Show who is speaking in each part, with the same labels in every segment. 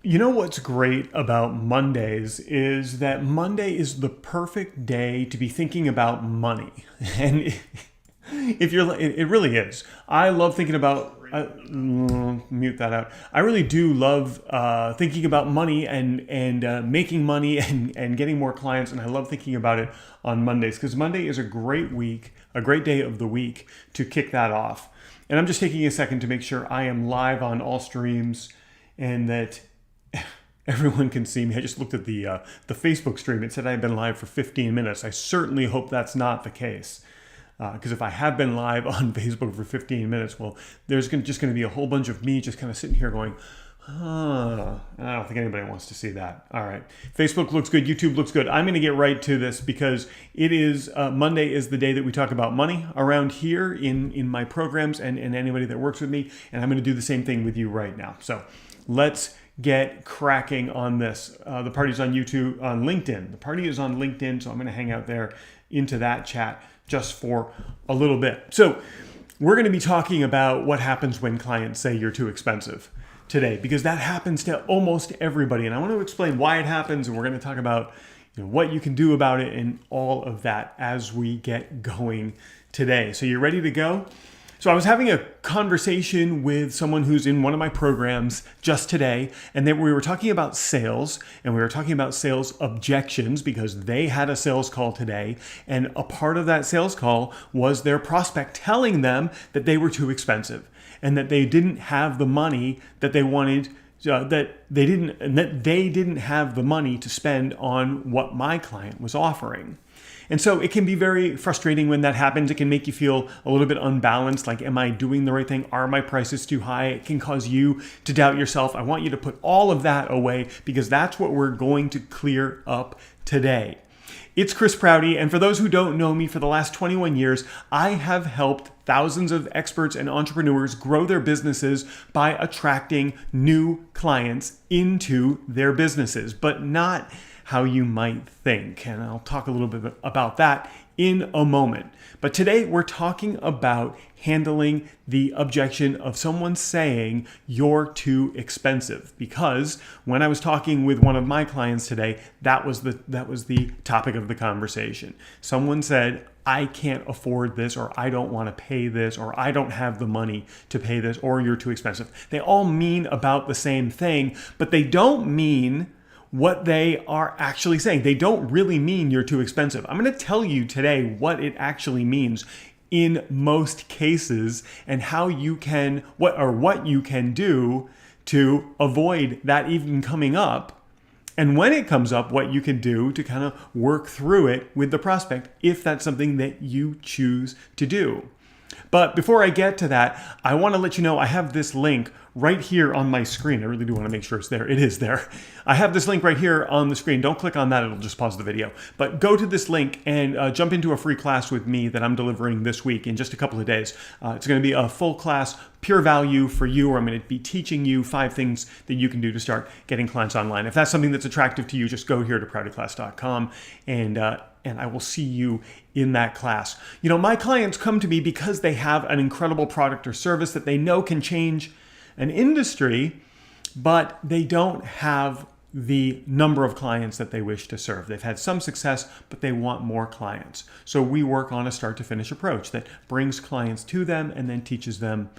Speaker 1: You know what's great about Mondays is that Monday is the perfect day to be thinking about money. And if you're, it really is. I love thinking about. Mute that out. I really do love thinking about money and making money and getting more clients, and I love thinking about it on Mondays because Monday is a great week, a great day of the week to kick that off. And I'm just taking a second to make sure I am live on all streams and that everyone can see me. I just looked at the Facebook stream. It said I had been live for 15 minutes. I certainly hope that's not the case. Because if I have been live on Facebook for 15 minutes, well, there's just going to be a whole bunch of me just kind of sitting here going, I don't think anybody wants to see that. All right. Facebook looks good. YouTube looks good. I'm going to get right to this because it is Monday is the day that we talk about money around here in my programs and anybody that works with me. And I'm going to do the same thing with you right now. So let's get cracking on this. The party's on YouTube, on LinkedIn. The party is on LinkedIn, so I'm going to hang out there into that chat just for a little bit. So we're going to be talking about what happens when clients say you're too expensive today, because that happens to almost everybody. And I want to explain why it happens, and we're going to talk about what you can do about it and all of that as we get going today. So you ready to go? So I was having a conversation with someone who's in one of my programs just today, and then we were talking about sales, and we were talking about sales objections because they had a sales call today, and a part of that sales call was their prospect telling them that they were too expensive and that they didn't have the money that they wanted, that they didn't have the money to spend on what my client was offering. And so it can be very frustrating when that happens. It can make you feel a little bit unbalanced, like, am I doing the right thing? Are my prices too high? It can cause you to doubt yourself. I want you to put all of that away because that's what we're going to clear up today. It's Chris Prouty, and for those who don't know me, for the last 21 years, I have helped thousands of experts and entrepreneurs grow their businesses by attracting new clients into their businesses, but not how you might think. And I'll talk a little bit about that in a moment. But today we're talking about handling the objection of someone saying you're too expensive. Because when I was talking with one of my clients today, that was the topic of the conversation. Someone said, I can't afford this, or I don't want to pay this, or I don't have the money to pay this, or you're too expensive. They all mean about the same thing, but they don't mean what they are actually saying. They don't really mean you're too expensive. I'm going to tell you today what it actually means in most cases and how you can, what you can do to avoid that even coming up. And when it comes up, what you can do to kind of work through it with the prospect if that's something that you choose to do. But before I get to that, I want to let you know I have this link right here on my screen. I really do want to make sure it's there. It is there. I have this link right here on the screen. Don't click on that. It'll just pause the video. But go to this link and jump into a free class with me that I'm delivering this week in just a couple of days. It's going to be a full class, pure value for you, where I'm going to be teaching you 5 things that you can do to start getting clients online. If that's something that's attractive to you, just go here to proutyclass.com and I will see you in that class. My clients come to me because they have an incredible product or service that they know can change an industry, but they don't have the number of clients that they wish to serve. They've had some success, but they want more clients. So we work on a start to finish approach that brings clients to them and then teach them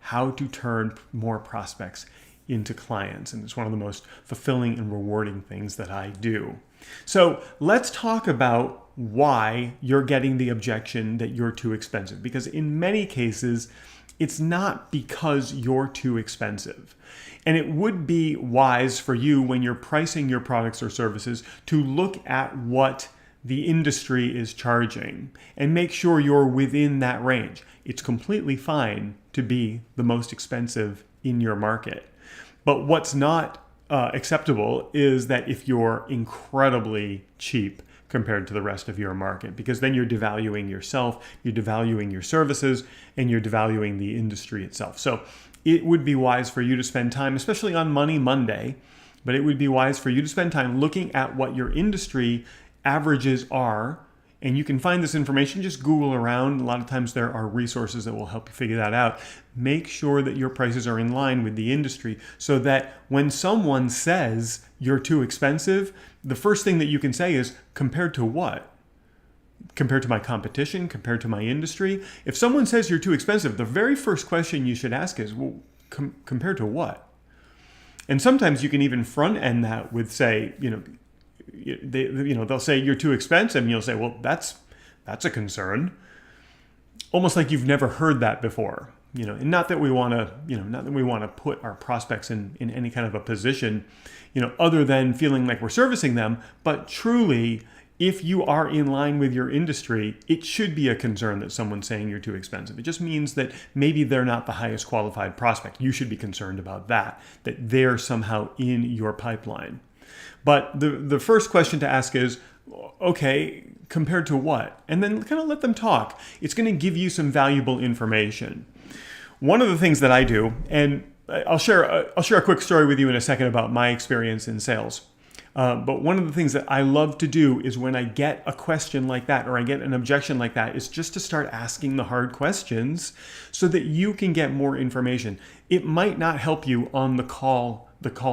Speaker 1: how to turn more prospects into clients. And it's one of the most fulfilling and rewarding things that I do. So let's talk about why you're getting the objection that you're too expensive. Because in many cases, it's not because you're too expensive. And it would be wise for you when you're pricing your products or services to look at what the industry is charging and make sure you're within that range. It's completely fine to be the most expensive in your market. But what's not acceptable is that if you're incredibly cheap compared to the rest of your market, because then you're devaluing yourself, you're devaluing your services, and you're devaluing the industry itself. So it would be wise for you to spend time, especially on Money Monday, but it would be wise for you to spend time looking at what your industry averages are And you can find this information, just Google around. A lot of times there are resources that will help you figure that out. Make sure that your prices are in line with the industry so that when someone says you're too expensive, the first thing that you can say is, compared to what? Compared to my competition, compared to my industry. If someone says you're too expensive, the very first question you should ask is, well, compared to what? And sometimes you can even front end that with, say, they'll say you're too expensive, and you'll say, well, that's a concern. Almost like you've never heard that before. And not that we want to put our prospects in any kind of a position, other than feeling like we're servicing them, but truly, if you are in line with your industry, it should be a concern that someone's saying you're too expensive. It just means that maybe they're not the highest qualified prospect. You should be concerned about that they're somehow in your pipeline. But the first question to ask is, okay, compared to what? And then kind of let them talk. It's going to give you some valuable information. One of the things that I do, and I'll share a quick story with you in a second about my experience in sales. But one of the things that I love to do is when I get a question like that or I get an objection like that is just to start asking the hard questions so that you can get more information. It might not help you on the call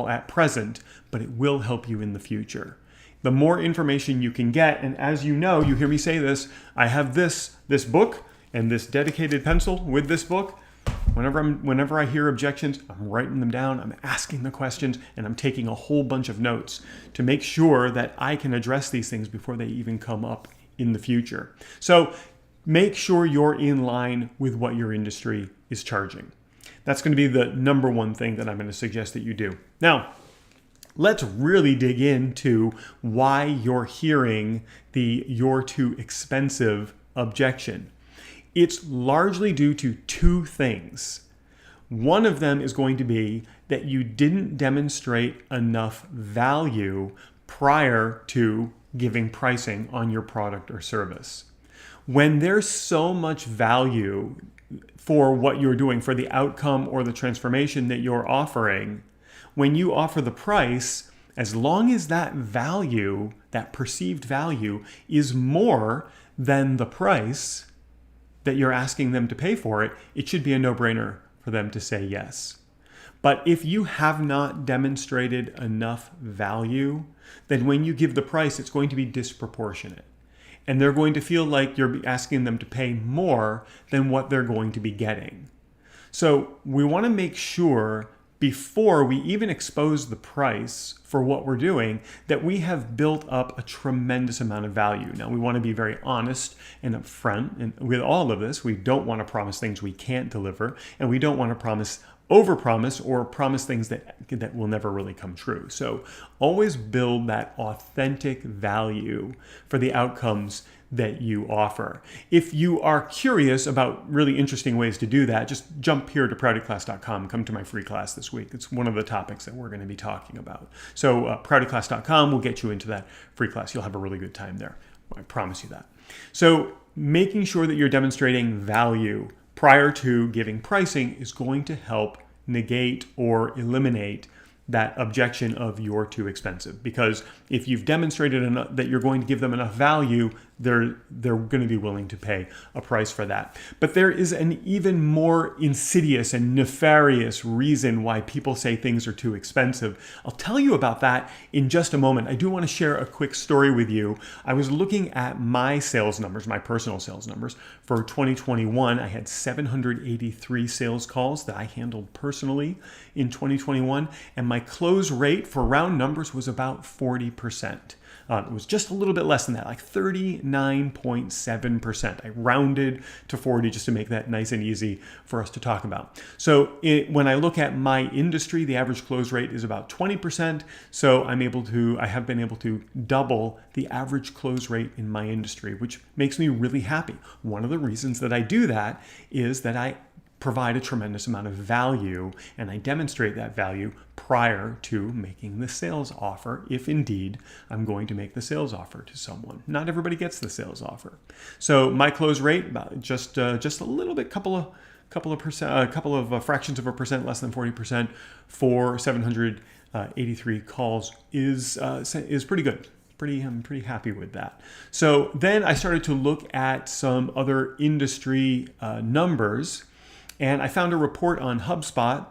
Speaker 1: at present, but it will help you in the future. The more information you can get, and as you know, you hear me say this, I have this book and this dedicated pencil with this book. Whenever I hear objections, I'm writing them down, I'm asking the questions, and I'm taking a whole bunch of notes to make sure that I can address these things before they even come up in the future. So make sure you're in line with what your industry is charging. That's going to be the number one thing that I'm going to suggest that you do. Now, let's really dig into why you're hearing the "you're too expensive" objection. It's largely due to two things. One of them is going to be that you didn't demonstrate enough value prior to giving pricing on your product or service. When there's so much value for what you're doing, for the outcome or the transformation that you're offering, when you offer the price, as long as that value, that perceived value, is more than the price that you're asking them to pay for it, it should be a no-brainer for them to say yes. But if you have not demonstrated enough value, then when you give the price, it's going to be disproportionate. And they're going to feel like you're asking them to pay more than what they're going to be getting. So we want to make sure before we even expose the price for what we're doing, that we have built up a tremendous amount of value. Now, we want to be very honest and upfront, and with all of this, we don't want to promise things we can't deliver, and we don't want to overpromise or promise things that will never really come true. So always build that authentic value for the outcomes that you offer. If you are curious about really interesting ways to do that, just jump here to proutyclass.com. Come to my free class this week. It's one of the topics that we're going to be talking about. So proutyclass.com will get you into that free class. You'll have a really good time there. I promise you that. So making sure that you're demonstrating value prior to giving pricing is going to help negate or eliminate that objection of "you're too expensive." Because if you've demonstrated enough that you're going to give them enough value, they're going to be willing to pay a price for that. But there is an even more insidious and nefarious reason why people say things are too expensive. I'll tell you about that in just a moment. I do want to share a quick story with you. I was looking at my sales numbers, my personal sales numbers. For 2021, I had 783 sales calls that I handled personally in 2021, and my close rate for round numbers was about 40%. It was just a little bit less than that, like 39.7%. I rounded to 40 just to make that nice and easy for us to talk about. So when I look at my industry, the average close rate is about 20%. So I have been able to double the average close rate in my industry, which makes me really happy. One of the reasons that I do that is that I provide a tremendous amount of value, and I demonstrate that value prior to making the sales offer, if indeed I'm going to make the sales offer to someone. Not everybody gets the sales offer. So my close rate, about just a little bit, couple of fractions of a percent less than 40% for 783 calls is pretty good. I'm pretty happy with that. So then I started to look at some other industry numbers, and I found a report on HubSpot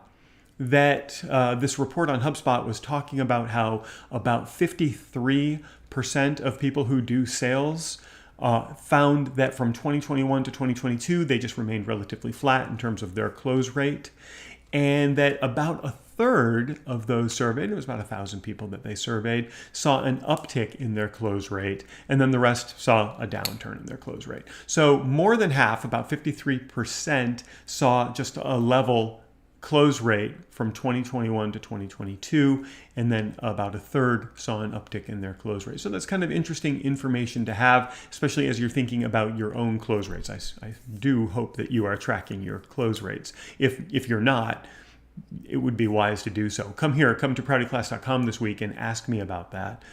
Speaker 1: that this report on HubSpot was talking about how about 53% of people who do sales found that from 2021 to 2022, they just remained relatively flat in terms of their close rate. And that about a third of those surveyed, it was about 1,000 people that they surveyed, saw an uptick in their close rate. And then the rest saw a downturn in their close rate. So more than half, about 53%, saw just a level close rate from 2021 to 2022, and then about a third saw an uptick in their close rate. So that's kind of interesting information to have, especially as you're thinking about your own close rates. I do hope that you are tracking your close rates. If you're not, it would be wise to do so. Come to proutyclass.com this week and ask me about that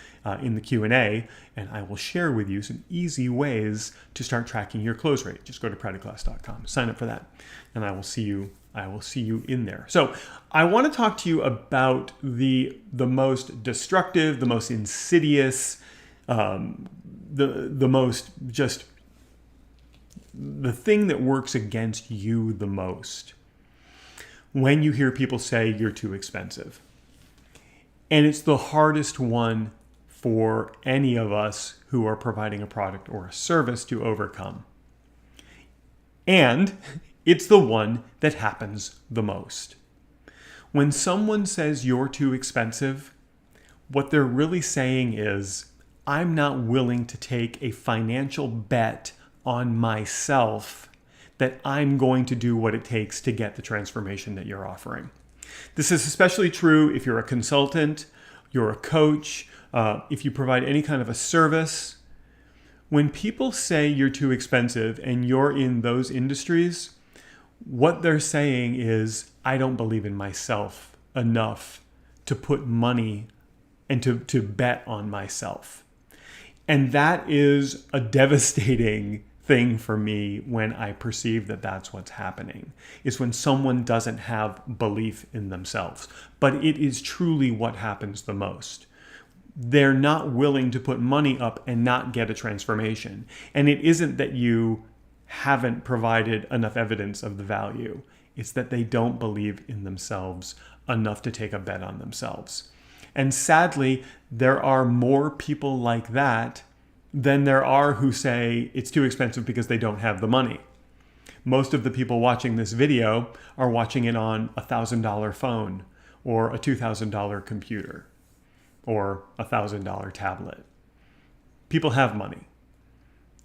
Speaker 1: in the Q&A, and I will share with you some easy ways to start tracking your close rate. Just go to proutyclass.com, sign up for that, and I will see you in there. So I want to talk to you about the most destructive, the most insidious, the most just the thing that works against you the most when you hear people say you're too expensive. And it's the hardest one for any of us who are providing a product or a service to overcome. And it's the one that happens the most. When someone says you're too expensive, what they're really saying is, I'm not willing to take a financial bet on myself that I'm going to do what it takes to get the transformation that you're offering. This is especially true if you're a consultant, you're a coach, if you provide any kind of a service. When people say you're too expensive and you're in those industries, what they're saying is, I don't believe in myself enough to put money and to bet on myself. And that is a devastating thing for me when I perceive that that's what's happening, is when someone doesn't have belief in themselves. But it is truly what happens the most. They're not willing to put money up and not get a transformation. And it isn't that you haven't provided enough evidence of the value. It's that they don't believe in themselves enough to take a bet on themselves. And sadly, there are more people like that than there are who say it's too expensive because they don't have the money. Most of the people watching this video are watching it on a $1,000 phone or a $2,000 computer or a $1,000 tablet. People have money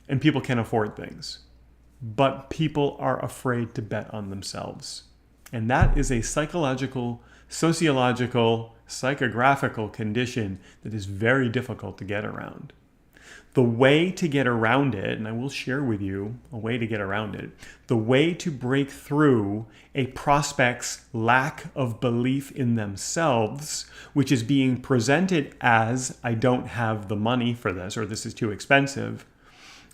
Speaker 1: and people can afford things. But people are afraid to bet on themselves. And that is a psychological, sociological, psychographical condition that is very difficult to get around. The way to get around it, and I will share with you a way to get around it, the way to break through a prospect's lack of belief in themselves, which is being presented as, I don't have the money for this, or this is too expensive,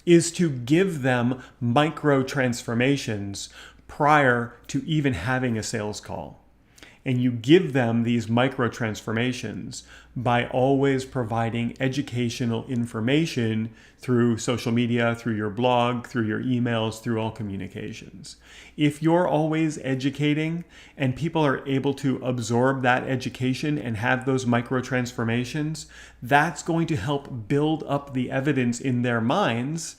Speaker 1: is to give them micro transformations prior to even having a sales call. And you give them these micro transformations by always providing educational information through social media, through your blog, through your emails, through all communications. If you're always educating and people are able to absorb that education and have those micro transformations, that's going to help build up the evidence in their minds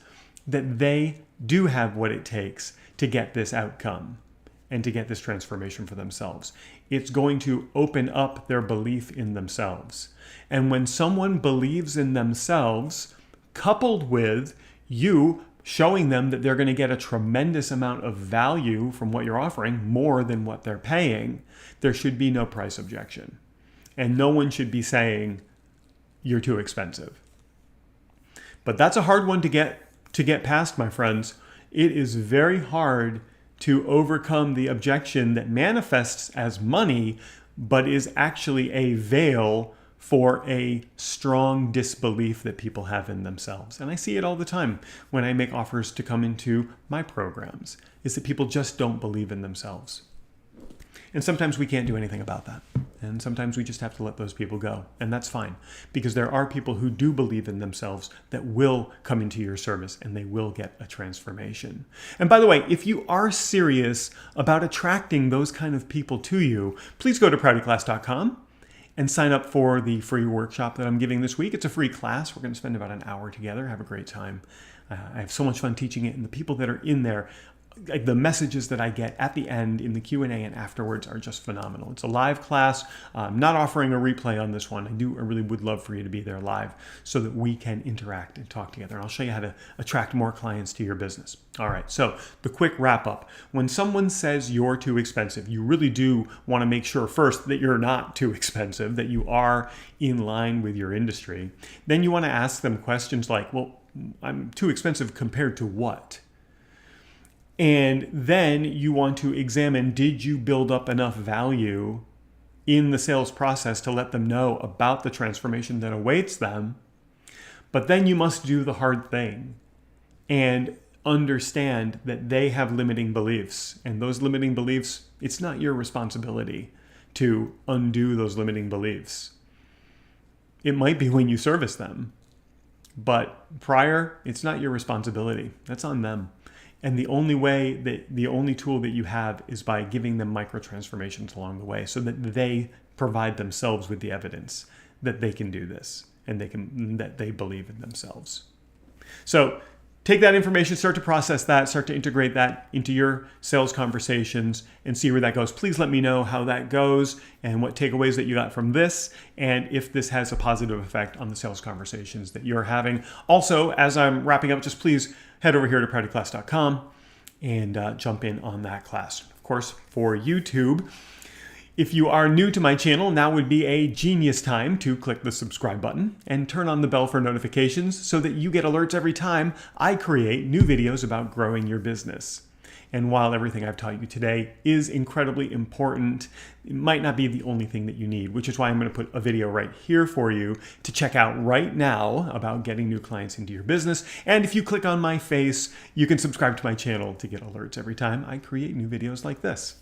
Speaker 1: that they do have what it takes to get this outcome and to get this transformation for themselves. It's going to open up their belief in themselves. And when someone believes in themselves, coupled with you showing them that they're going to get a tremendous amount of value from what you're offering, more than what they're paying, there should be no price objection. And no one should be saying, you're too expensive. But that's a hard one to get past, my friends. It is very hard to overcome the objection that manifests as money, but is actually a veil for a strong disbelief that people have in themselves. And I see it all the time when I make offers to come into my programs, is that people just don't believe in themselves. And sometimes we can't do anything about that. And sometimes we just have to let those people go. And that's fine, because there are people who do believe in themselves that will come into your service and they will get a transformation. And by the way, if you are serious about attracting those kind of people to you, please go to proutyclass.com and sign up for the free workshop that I'm giving this week. It's a free class. We're going to spend about an hour together, have a great time. I have so much fun teaching it, and the people that are in there, like the messages that I get at the end in the Q&A and afterwards are just phenomenal. It's a live class. I'm not offering a replay on this one. I really would love for you to be there live so that we can interact and talk together. And I'll show you how to attract more clients to your business. All right, so the quick wrap up. When someone says you're too expensive, you really do want to make sure first that you're not too expensive, that you are in line with your industry. Then you want to ask them questions like, well, I'm too expensive compared to what? And then you want to examine, did you build up enough value in the sales process to let them know about the transformation that awaits them? But then you must do the hard thing and understand that they have limiting beliefs. And those limiting beliefs, it's not your responsibility to undo those limiting beliefs. It might be when you service them, but prior, it's not your responsibility. That's on them. And the only tool that you have is by giving them micro transformations along the way so that they provide themselves with the evidence that they can do this and that they believe in themselves. So take that information, start to process that, start to integrate that into your sales conversations and see where that goes. Please let me know how that goes and what takeaways that you got from this and if this has a positive effect on the sales conversations that you're having. Also, as I'm wrapping up, just please head over here to proutyclass.com and jump in on that class. Of course, for YouTube, if you are new to my channel, now would be a genius time to click the subscribe button and turn on the bell for notifications so that you get alerts every time I create new videos about growing your business. And while everything I've taught you today is incredibly important, it might not be the only thing that you need, which is why I'm going to put a video right here for you to check out right now about getting new clients into your business. And if you click on my face, you can subscribe to my channel to get alerts every time I create new videos like this.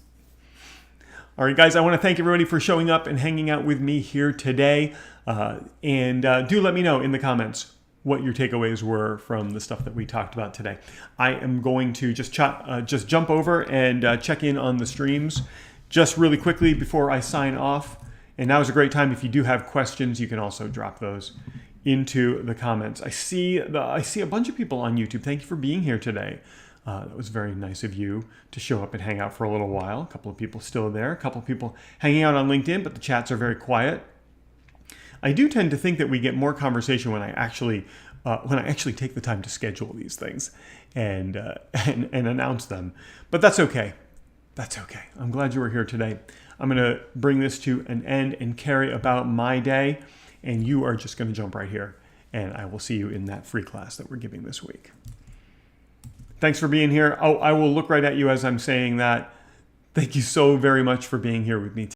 Speaker 1: All right, guys, I want to thank everybody for showing up and hanging out with me here today. Do let me know in the comments what your takeaways were from the stuff that we talked about today. I am going to just jump over and check in on the streams just really quickly before I sign off. And now is a great time. If you do have questions, you can also drop those into the comments. I see a bunch of people on YouTube. Thank you for being here today. That was very nice of you to show up and hang out for a little while. A couple of people still there, a couple of people hanging out on LinkedIn, but the chats are very quiet. I do tend to think that we get more conversation when I actually take the time to schedule these things and announce them. But that's okay. That's okay. I'm glad you were here today. I'm going to bring this to an end and carry about my day, and you are just going to jump right here, and I will see you in that free class that we're giving this week. Thanks for being here. Oh, I will look right at you as I'm saying that. Thank you so very much for being here with me today.